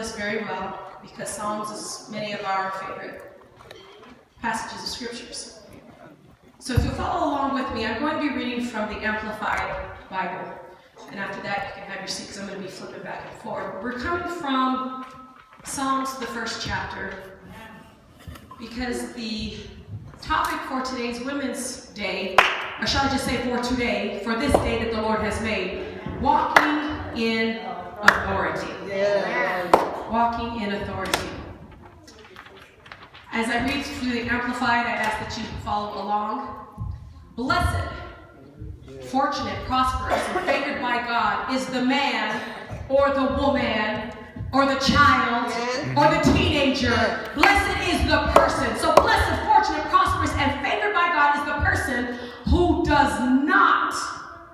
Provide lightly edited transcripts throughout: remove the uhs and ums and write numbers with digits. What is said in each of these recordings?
this very well because Psalms is many of our favorite passages of scriptures. So if you'll follow along with me, I'm going to be reading from the Amplified Bible. And after that, you can have your seat because I'm going to be flipping back and forth. We're coming from Psalms, the first chapter, because the topic for today's Women's Day, or shall I just say for today, for this day that the Lord has made, walking in authority. Yeah. Walking in authority. As I read through the Amplified, I ask that you follow along. Blessed, fortunate, prosperous, and favored by God is the man or the woman or the child or the teenager. Blessed is the person. So blessed, fortunate, prosperous, and favored by God is the person who does not,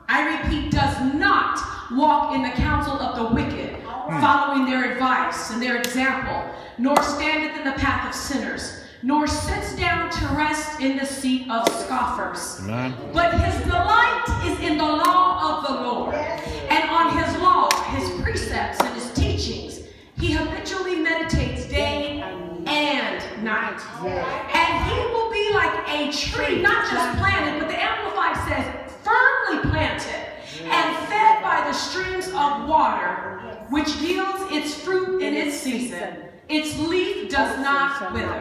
I repeat, does not walk in the counsel of the wicked, following their advice and their example, nor standeth in the path of sinners, nor sits down to rest in the seat of scoffers. Amen. But his delight is in the law of the Lord, and on his law, his precepts, and his teachings, he habitually meditates day and night. And he will be like a tree, not just planted, but the Amplified says firmly planted and fed by the streams of water, which yields its fruit in its season. Its leaf does not wither.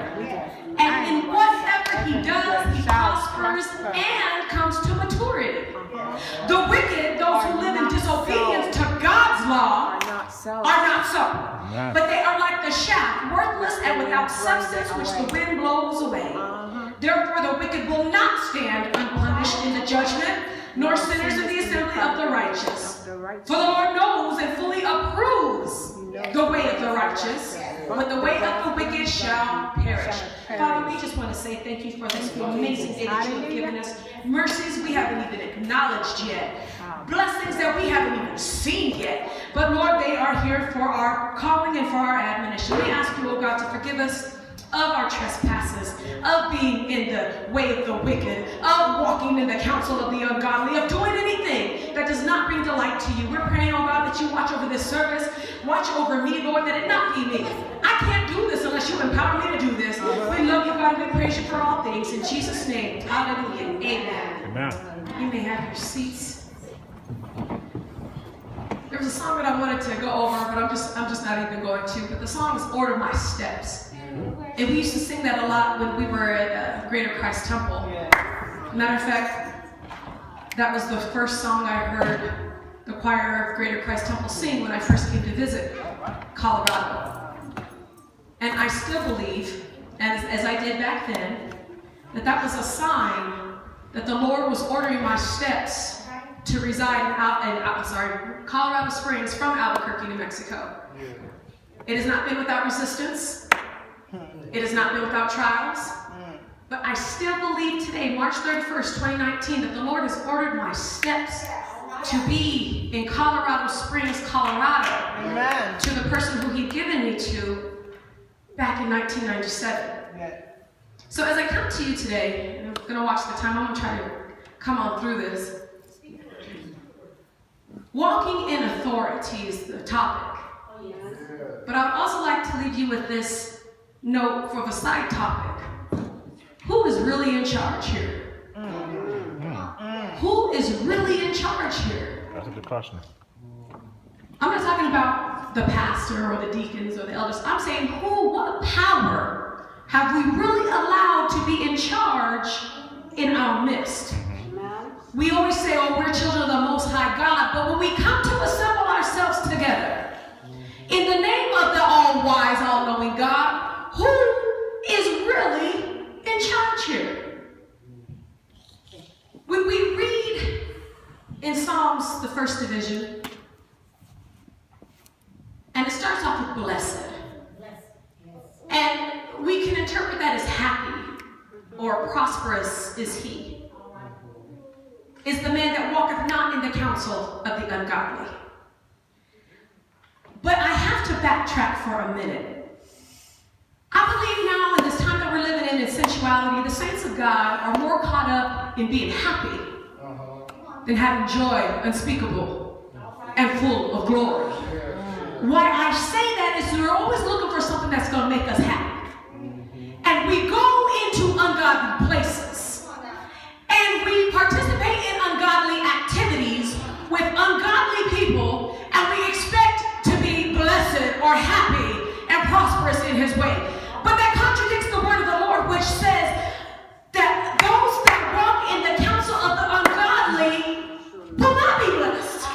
And in whatever he does, he prospers and comes to maturity. The wicked, those who live in disobedience to God's law, are not so. But they are like the shaft, worthless and without substance, which the wind blows away. Therefore the wicked will not stand unpunished in the judgment, nor sinners in the assembly of the righteous. For the Lord knows and fully approves the way of the righteous, but the way of the wicked shall perish. Father, we just want to say thank you for this amazing day that you have given us. Mercies we haven't even acknowledged yet. Blessings that we haven't even seen yet. But Lord, they are here for our calling and for our admonition. We ask you, oh God, to forgive us of our trespasses, of being in the way of the wicked, of walking in the counsel of the ungodly, of doing anything that does not bring delight to you. We're praying, oh God, that you watch over this service. Watch over me, Lord, that it not be me. I can't do this unless you empower me to do this. We love you, God, and we praise you for all things. In Jesus' name, hallelujah, amen. Amen. You may have your seats. There was a song that I wanted to go over, but I'm just not even going to. But the song is Order My Steps. And we used to sing that a lot when we were at Greater Christ Temple. Matter of fact, that was the first song I heard the choir of Greater Christ Temple sing when I first came to visit Colorado. And I still believe, as I did back then, that was a sign that the Lord was ordering my steps to reside in Colorado Springs from Albuquerque, New Mexico. It has not been without resistance. It has not been without trials. But I still believe today, March 31st, 2019, that the Lord has ordered my steps to be in Colorado Springs, Colorado, Amen. to the person who He'd given me to back in 1997. So as I come to you today, and I'm going to watch the time, I'm going to try to come on through this. Walking in authority is the topic. But I would also like to leave you with this note for the side topic. Who is really in charge here? Who is really in charge here? That's a good question. I'm not talking about the pastor or the deacons or the elders. I'm saying what power have we really allowed to be in charge in our midst? We always say, oh, we're children of the Most High God, but when we come to assemble ourselves together, in the name of the all-wise, all-knowing God, who is really in charge here? When we read in Psalms, the first division, and it starts off with blessed. And we can interpret that as happy or prosperous is he. Is the man that walketh not in the counsel of the ungodly. But I have to backtrack for a minute. I believe now in this time that we're living in sensuality, the saints of God are more caught up in being happy than having joy unspeakable and full of glory. Why I say that is there are or happy and prosperous in his way. But that contradicts the word of the Lord, which says that those that walk in the counsel of the ungodly will not be blessed.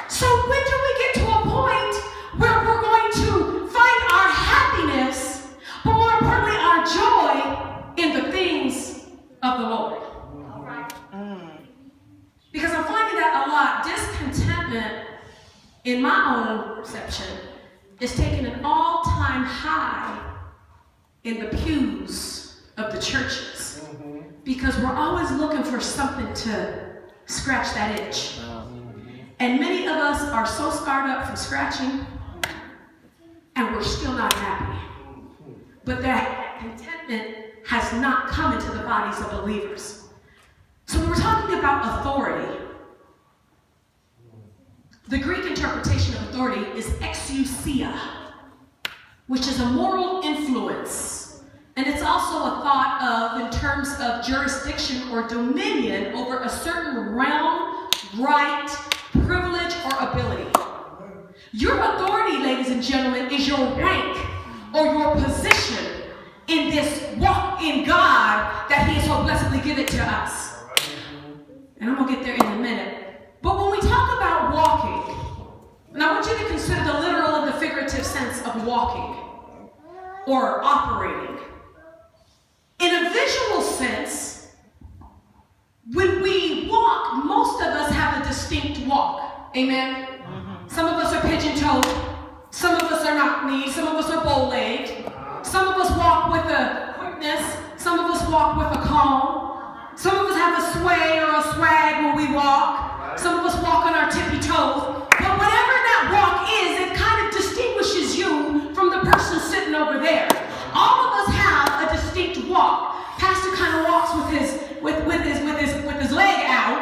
So when do we get to a point where we're going to find our happiness, but more importantly, our joy in the things of the Lord? Because I'm finding that a lot. Discontentment, in my own perception, is taking an all-time high in the pews of the churches. Because we're always looking for something to scratch that itch. And many of us are so scarred up from scratching, and we're still not happy. But that contentment has not come into the bodies of believers. So when we're talking about authority, the Greek interpretation of authority is exousia, which is a moral influence. And it's also a thought of in terms of jurisdiction or dominion over a certain realm, right, privilege, or ability. Your authority, ladies and gentlemen, is your rank or your position in this walk in God that he has so blessedly given to us. And I'm going to get there in a minute. But when we talk about walking, and I want you to consider the literal and the figurative sense of walking or operating. In a visual sense, when we walk, most of us have a distinct walk. Amen? Some of us are pigeon-toed. Some of us are knock-kneed. Some of us are bow-legged. Some of us walk with a quickness. Some of us walk with a calm. Some of us have a sway or a swag when we walk. Some of us walk on our tippy toes. But whatever that walk is, it kind of distinguishes you from the person sitting over there. All of us have a distinct walk. Pastor kind of walks with his leg out,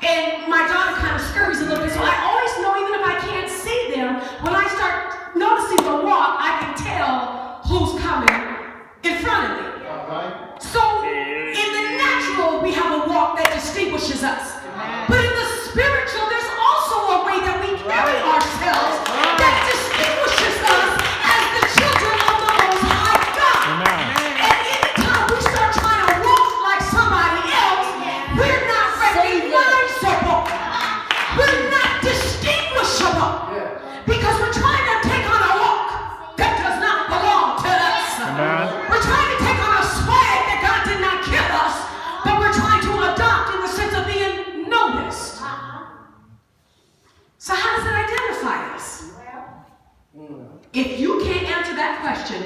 and my daughter kind of scurries a little bit. So I always know, even if I can't see them, when I start noticing the walk, I can tell who's coming in front of me. So in the natural, we have a walk that distinguishes us. But in the spiritual, there's also a way that we carry ourselves that distinguishes us as the children of the Most High God. And anytime we start trying to walk like somebody else, we're not recognizable. We're not distinguishable. Because we're trying to take on a walk that does not belong to us. We're trying to take on a swag that God did not give us, but we're trying to adopt in the sense of being noticed. So how does it identify us? If you can't answer that question,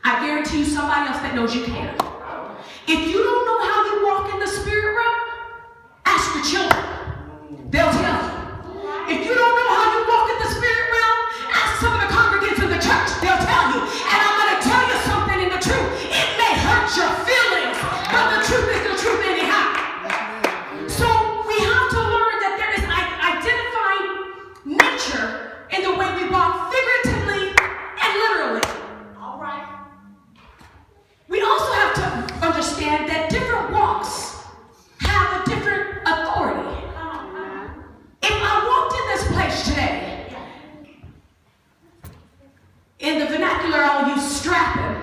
I guarantee you somebody else that knows you can. If you don't know how you walk in the spirit realm, ask your children. They'll tell you. If you don't know how you walk in the spirit realm, ask some of the congregants in the church. They'll tell you. And I'm going to tell you something in the truth. It may hurt your feelings, but the truth is the truth anyhow. So we have to learn that there is identifying nature in the way we walk figuratively and literally. All right. We also have to understand that different walks have a different authority. If I walked in this place today, in the vernacular I'll use strapping,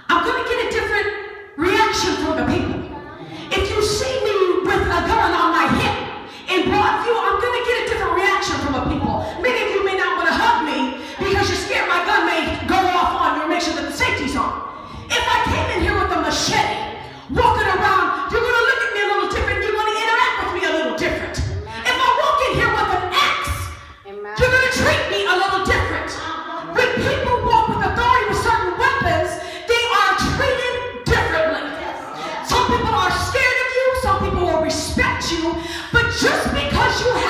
I'm going to get a different reaction from the people. If you see me with a gun on my hip in broad view, I'm going to get a different reaction from the people. Many of you may not want to hug me because you're scared my gun may go off on you and make sure that the safety's on. If I came in here with a machete, walking around, you're going to look at me a little different. You're going to interact with me a little different. If I walk in here with an axe, you're going to treat me a little different. When people walk with authority with certain weapons, they are treated differently. Some people are scared of you. Some people will respect you. But just because you have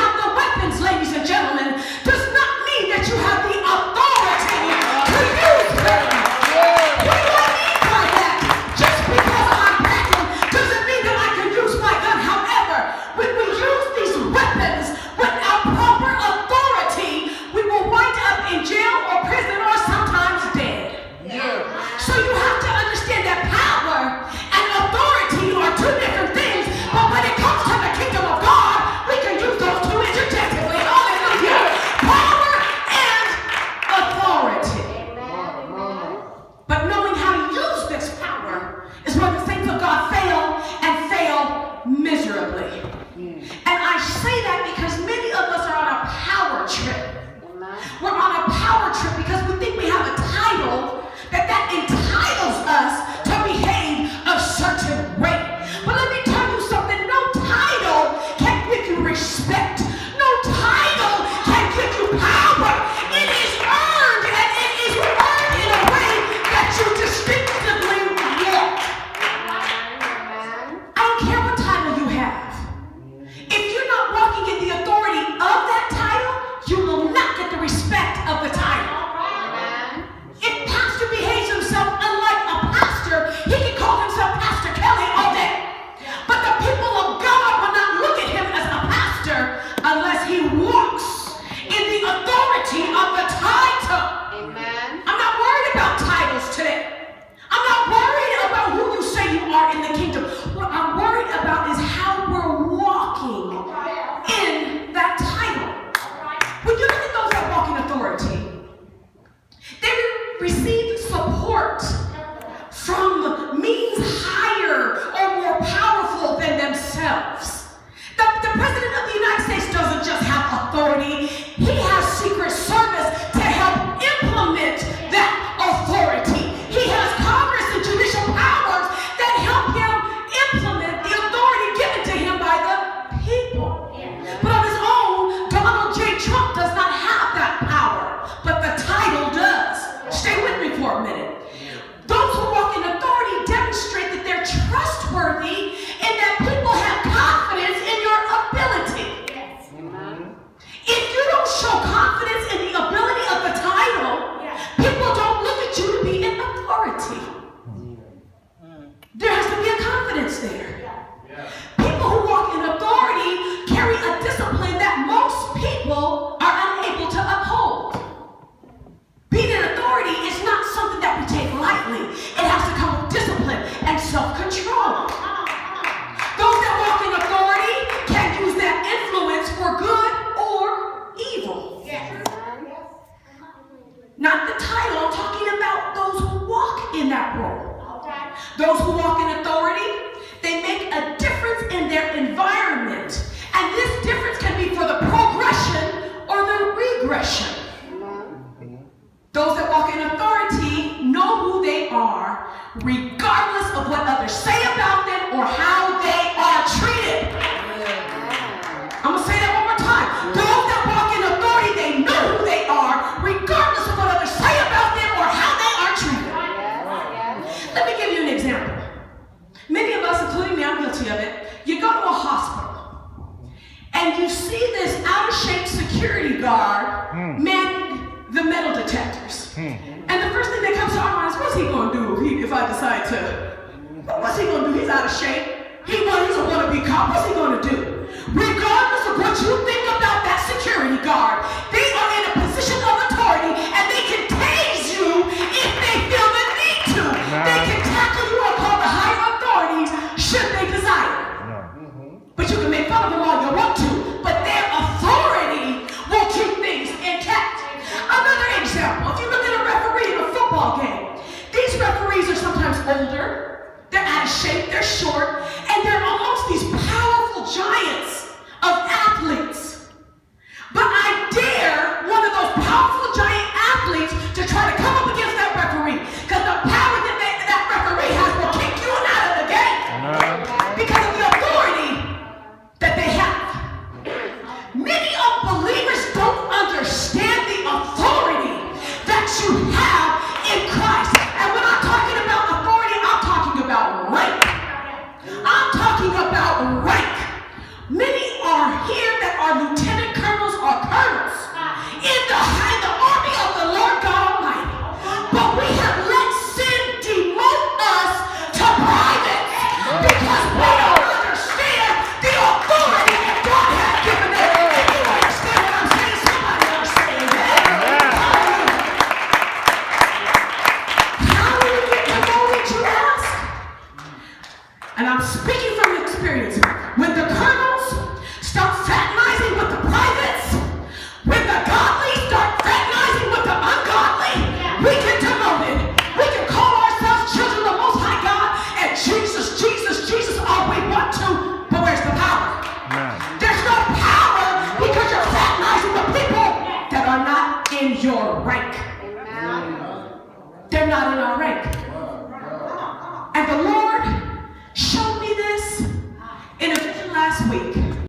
receive support from means higher or more powerful than themselves. The President of the United States doesn't just have authority, he has Secret Service to help implement that authority. He has Congress and judicial powers that help him implement the authority given to him by the people. But on his own, Donald J. Trump does not have that power, but the title does. Stay with me for a minute. Those who walk in authority demonstrate that they're trustworthy and that people have confidence in your ability. If you don't show confidence in the ability of the title, people don't look at you to be in authority. There has to be a confidence there. People who walk in authority carry a discipline that most people are unable to uphold. Being in authority is not something that we take lightly. It has to come with discipline and self-control. Those that walk in authority can use that influence for good or evil. Not the title, I'm talking about those who walk in that role. Those who walk in authority, they make a difference in their environment. And this difference can be for the progression or the regression. Those that walk in authority know who they are, regardless of what others say about them or how they are treated. I'm going to say that one more time. Those that walk in authority, they know who they are, regardless of what others say about them or how they are treated. Let me give you an example. Many of us, including me, I'm guilty of it. You go to a hospital, and you see this out-of-shape security guard manning the metal detectors. And the first thing that comes to our minds, what's he going to do if I decide to? What's he going to do? He's out of shape. He's a wannabe cop. What's he going to do? Regardless of what you think about that security guard, they are in a position of authority and they can tase you if they feel the need to. They can tackle you or call the higher authorities should they desire. But you can make fun of them all you want to, but their authority will keep things intact. Another example, if you look at a referee in a football game, these referees are sometimes older, they're out of shape, they're short, and they're amongst these powerful giants of athletes. But I dare one of those powerful giant athletes to try to come up against that referee, because the power that referee has will kick you out of the game because of the authority that they have. Many unbelievers don't understand the authority that you have in Christ. And when I'm talking about authority, I'm talking about rank. I'm talking about rank. Many are here that are lieutenant colonels or colonels in the army of the Lord God Almighty. But we have let sin demote us to privates because we don't understand the authority that God has given us. You understand what I'm saying? Somebody understand that. How do we get promoted, you ask? And I'm speaking from experience. When the colonels start fraternizing with the privates, when the godly start fraternizing with the ungodly, we get demoted. We can call ourselves children of the Most High God and Jesus, Jesus, Jesus all we want to, but where's the power? There's no power because you're fraternizing with people that are not in your rank. They're not in our rank. And the Lord showed me this in a vision last week.